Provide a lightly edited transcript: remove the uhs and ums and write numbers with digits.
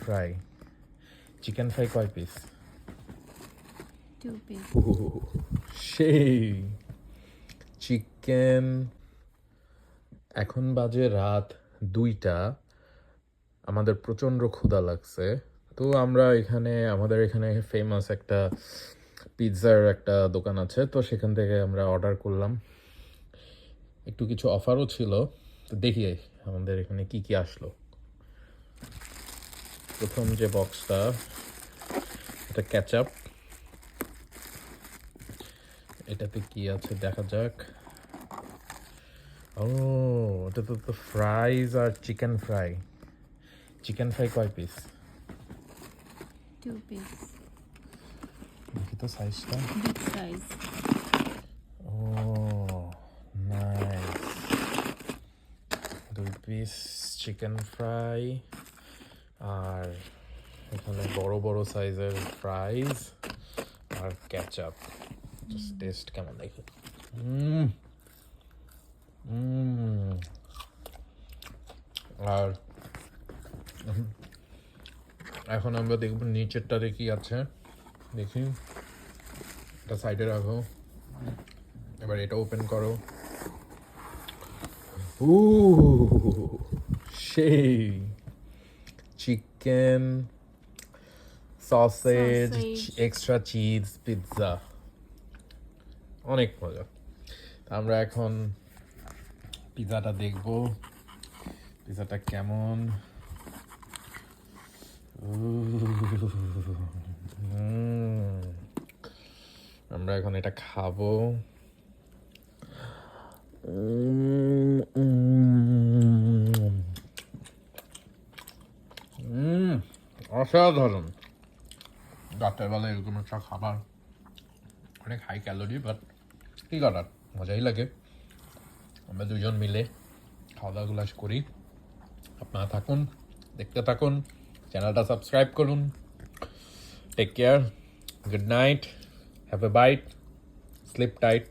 Fry chicken fry কয় piece? 2 piece. সেই chicken. এখন বাজে রাত 2টা, আমাদের প্রচণ্ড ক্ষুধা লাগছে। তো আমরা আমাদের এখানে ফেমাস একটা পিৎজার একটা দোকান আছে, তো সেখান থেকে আমরা অর্ডার করলাম। একটু কিছু অফারও ছিল, তো দেখি আমাদের এখানে কি কি আসলো। প্রথম যে বক্সটা, এটা ক্যাচআপ। এটাতে কি আছে দেখা যাক। ও, এটা তো ফ্রাইজ আর চিকেন ফ্রাই। চিকেন ফ্রাই কয় পিস? 2 piece. দেখি তো সাইজটা। Big size. ও নাইস, 2 পিস চিকেন ফ্রাই। আর এখানে বড় বড় সাইজের ফ্রাইজ আর ক্যাচআপ। জাস্ট টেস্ট কেমন দেখি। আর এখন আমরা দেখব নিচেরটাতে কি আছে। দেখি, এটা সাইডে রাখো, এবার এটা ওপেন করো। ও সেই chicken sausage Sausage. Extra cheese pizza, অনেক মজা। আমরা এখন পিৎজাটা দেখব, পিৎজাটা কেমন। আমরা এখন এটা খাবো। অসাধারণ। রাতের বেলা এরকম একটা খাবার অনেক হাই ক্যালোরি, বাট কি করার, মজাই লাগে। আমরা দুজন মিলে খাওয়া দাওয়াগুলো করি। আপনারা থাকুন, দেখতে থাকুন, চ্যানেলটা সাবস্ক্রাইব করুন। Take care, good night, have a bite, sleep tight.